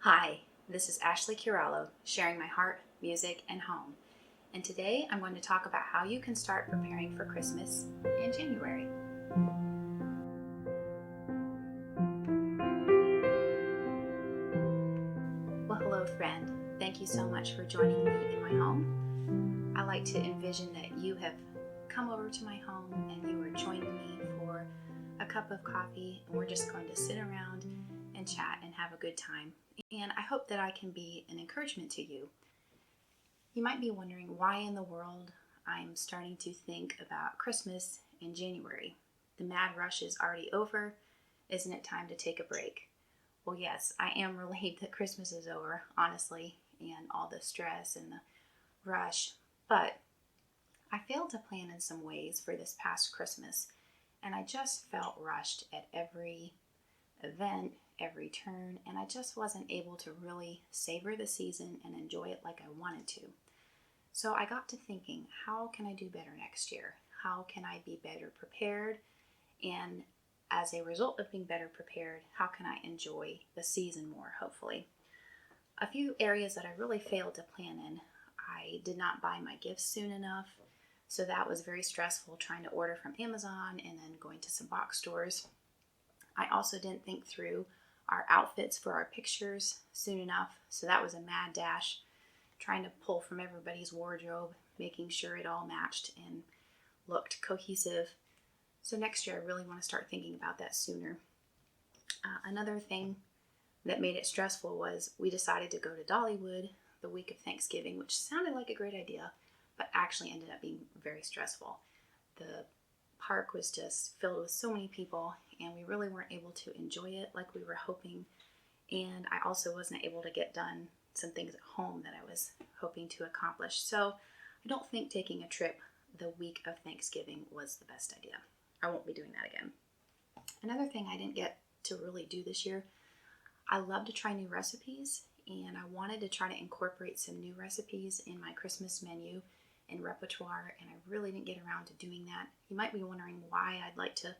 Hi, this is Ashley Curallo, sharing my heart, music, and home. And today I'm going to talk about how you can start preparing for Christmas in January. Well, hello, friend. Thank you so much for joining me in my home. I like to envision that you have come over to my home and you are joining me for a cup of coffee, and we're just going to sit around and chat and have a good time. And I hope that I can be an encouragement to you. You might be wondering why in the world I'm starting to think about Christmas in January. The mad rush is already over. Isn't it time to take a break? Well, yes, I am relieved that Christmas is over, honestly, and all the stress and the rush. But I failed to plan in some ways for this past Christmas, and I just felt rushed at every event, every turn, and I just wasn't able to really savor the season and enjoy it like I wanted to. So I got to thinking, how can I do better next year? How can I be better prepared? And as a result of being better prepared, how can I enjoy the season more, hopefully? A few areas that I really failed to plan in. I did not buy my gifts soon enough, so that was very stressful trying to order from Amazon and then going to some box stores. I also didn't think through our outfits for our pictures soon enough, so that was a mad dash, trying to pull from everybody's wardrobe, making sure it all matched and looked cohesive. So next year I really want to start thinking about that sooner. Another thing that made it stressful was we decided to go to Dollywood the week of Thanksgiving, which sounded like a great idea, but actually ended up being very stressful. The park was just filled with so many people, and we really weren't able to enjoy it like we were hoping. And I also wasn't able to get done some things at home that I was hoping to accomplish. So I don't think taking a trip the week of Thanksgiving was the best idea. I won't be doing that again. Another thing I didn't get to really do this year, I love to try new recipes, and I wanted to try to incorporate some new recipes in my Christmas menu and repertoire, and I really didn't get around to doing that. You might be wondering why I'd like to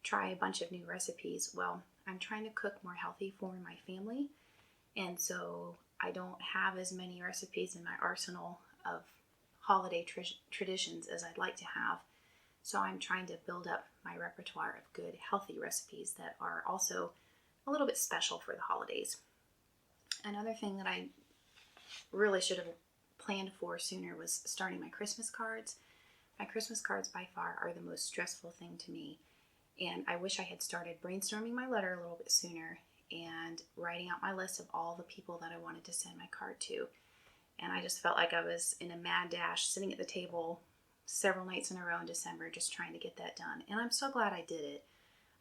try a bunch of new recipes. Well, I'm trying to cook more healthy for my family, and so I don't have as many recipes in my arsenal of holiday traditions as I'd like to have. So I'm trying to build up my repertoire of good, healthy recipes that are also a little bit special for the holidays. Another thing that I really should have planned for sooner was starting my Christmas cards. My Christmas cards by far are the most stressful thing to me, and I wish I had started brainstorming my letter a little bit sooner and writing out my list of all the people that I wanted to send my card to. And I just felt like I was in a mad dash sitting at the table several nights in a row in December just trying to get that done. And I'm so glad I did it.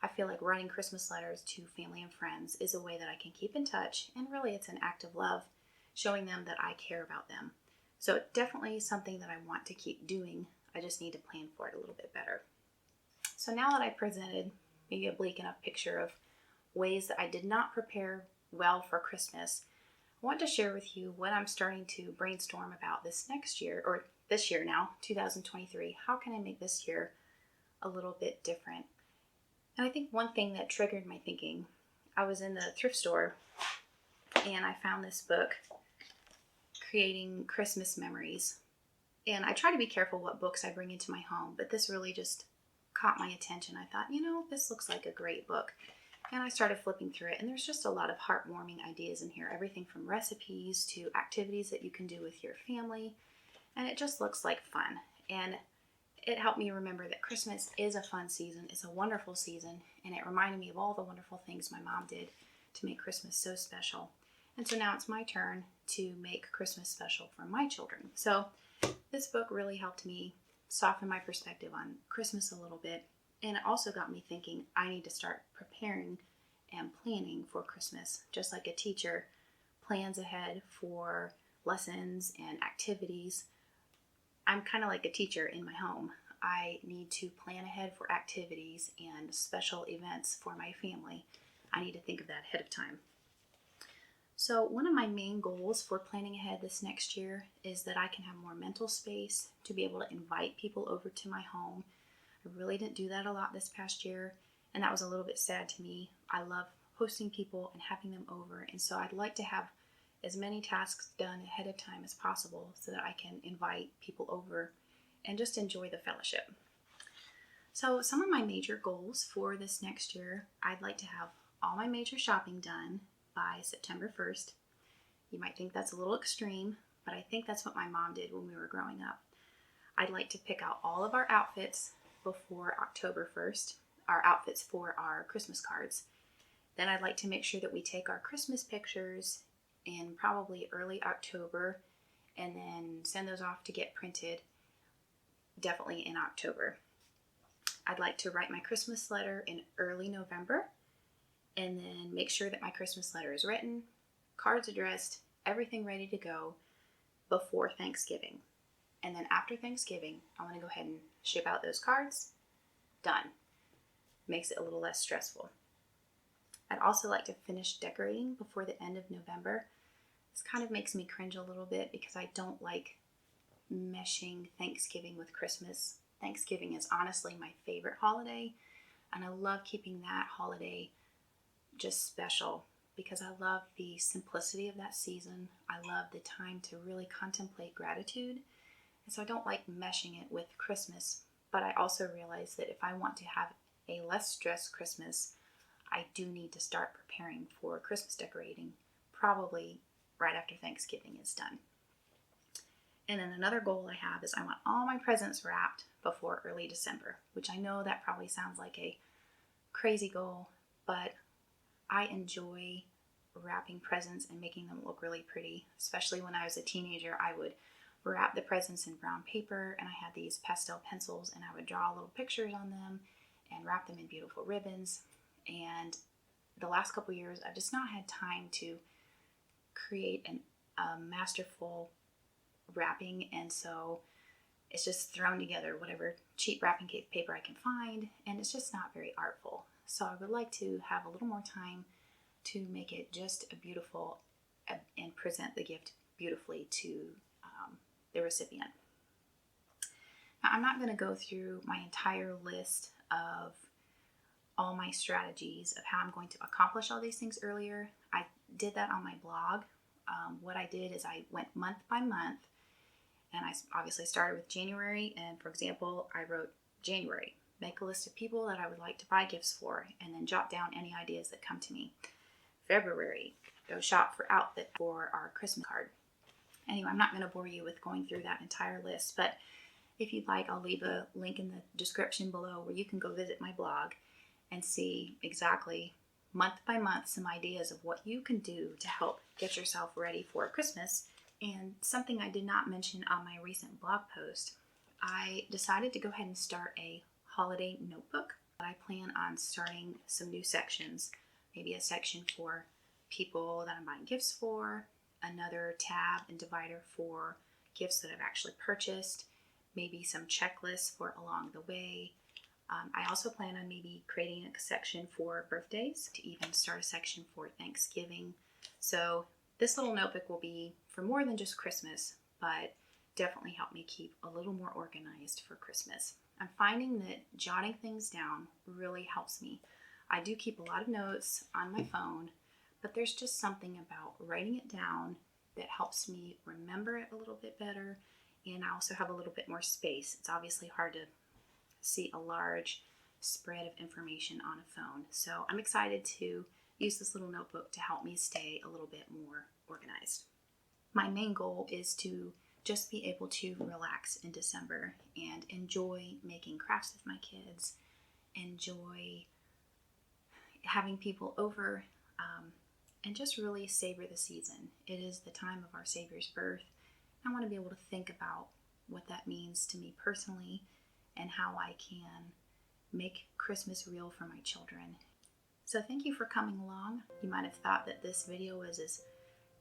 I feel like writing Christmas letters to family and friends is a way that I can keep in touch, and really it's an act of love, showing them that I care about them. So it's definitely something that I want to keep doing. I just need to plan for it a little bit better. So now that I presented maybe a bleak enough picture of ways that I did not prepare well for Christmas, I want to share with you what I'm starting to brainstorm about this next year, or this year now, 2023. How can I make this year a little bit different? And I think one thing that triggered my thinking, I was in the thrift store and I found this book, Creating Christmas Memories. And I try to be careful what books I bring into my home, but this really just caught my attention. I thought, this looks like a great book. And I started flipping through it, and there's just a lot of heartwarming ideas in here. Everything from recipes to activities that you can do with your family. And it just looks like fun. And it helped me remember that Christmas is a fun season. It's a wonderful season. And it reminded me of all the wonderful things my mom did to make Christmas so special. And so now it's my turn to make Christmas special for my children. So this book really helped me soften my perspective on Christmas a little bit. And it also got me thinking I need to start preparing and planning for Christmas, just like a teacher plans ahead for lessons and activities. I'm kind of like a teacher in my home. I need to plan ahead for activities and special events for my family. I need to think of that ahead of time. So one of my main goals for planning ahead this next year is that I can have more mental space to be able to invite people over to my home. I really didn't do that a lot this past year, and that was a little bit sad to me. I love hosting people and having them over. And so I'd like to have as many tasks done ahead of time as possible so that I can invite people over and just enjoy the fellowship. So some of my major goals for this next year, I'd like to have all my major shopping done by September 1st. You might think that's a little extreme, but I think that's what my mom did when we were growing up. I'd like to pick out all of our outfits before October 1st, our outfits for our Christmas cards. Then I'd like to make sure that we take our Christmas pictures in probably early October and then send those off to get printed definitely in October. I'd like to write my Christmas letter in early November and then make sure that my Christmas letter is written, cards addressed, everything ready to go before Thanksgiving. And then after Thanksgiving, I want to go ahead and ship out those cards. Done. Makes it a little less stressful. I'd also like to finish decorating before the end of November. This kind of makes me cringe a little bit because I don't like meshing Thanksgiving with Christmas. Thanksgiving is honestly my favorite holiday, and I love keeping that holiday just special because I love the simplicity of that season. I love the time to really contemplate gratitude, and so I don't like meshing it with Christmas. But I also realize that if I want to have a less stressed Christmas, I do need to start preparing for Christmas decorating, probably right after Thanksgiving is done. And then another goal I have is I want all my presents wrapped before early December, which I know that probably sounds like a crazy goal, but I enjoy wrapping presents and making them look really pretty. Especially when I was a teenager, I would wrap the presents in brown paper, and I had these pastel pencils, and I would draw little pictures on them and wrap them in beautiful ribbons. And the last couple years, I've just not had time to create a masterful wrapping, and so it's just thrown together whatever cheap wrapping paper I can find, and it's just not very artful. So I would like to have a little more time to make it just a beautiful and present the gift beautifully to the recipient. Now, I'm not going to go through my entire list of all my strategies of how I'm going to accomplish all these things earlier. I did that on my blog. What I did is I went month by month, and I obviously started with January, and for example, I wrote January, make a list of people that I would like to buy gifts for, and then jot down any ideas that come to me. February, go shop for outfit for our Christmas card. Anyway, I'm not going to bore you with going through that entire list, but if you'd like, I'll leave a link in the description below where you can go visit my blog and see exactly month by month some ideas of what you can do to help get yourself ready for Christmas. And something I did not mention on my recent blog post, I decided to go ahead and start a holiday notebook. I plan on starting some new sections, maybe a section for people that I'm buying gifts for, another tab and divider for gifts that I've actually purchased, maybe some checklists for along the way. I also plan on maybe creating a section for birthdays, to even start a section for Thanksgiving. So this little notebook will be for more than just Christmas, but definitely help me keep a little more organized for Christmas. I'm finding that jotting things down really helps me. I do keep a lot of notes on my phone, but there's just something about writing it down that helps me remember it a little bit better, and I also have a little bit more space. It's obviously hard to see a large spread of information on a phone, so I'm excited to use this little notebook to help me stay a little bit more organized. My main goal is to just be able to relax in December and enjoy making crafts with my kids, enjoy having people over, and just really savor the season. It is the time of our Savior's birth. I want to be able to think about what that means to me personally and how I can make Christmas real for my children. So thank you for coming along. You might have thought that this video was as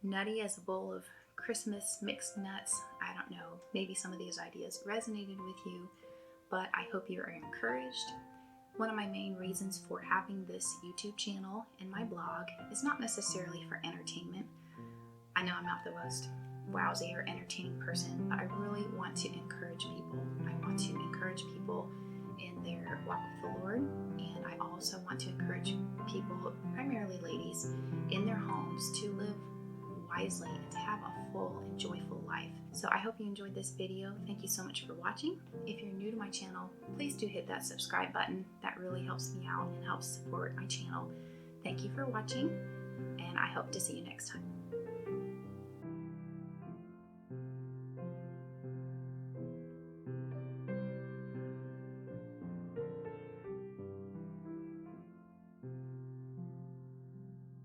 nutty as a bowl of Christmas mixed nuts. I don't know, maybe some of these ideas resonated with you, but I hope you are encouraged. One of my main reasons for having this YouTube channel and my blog is not necessarily for entertainment. I know I'm not the most wowsy or entertaining person, but I really want to encourage people. I want to encourage people in their walk with the Lord. And I also want to encourage people, primarily ladies, in their homes to live wisely and to have a full and joyful life. So I hope you enjoyed this video. Thank you so much for watching. If you're new to my channel, please do hit that subscribe button. That really helps me out and helps support my channel. Thank you for watching, and I hope to see you next time.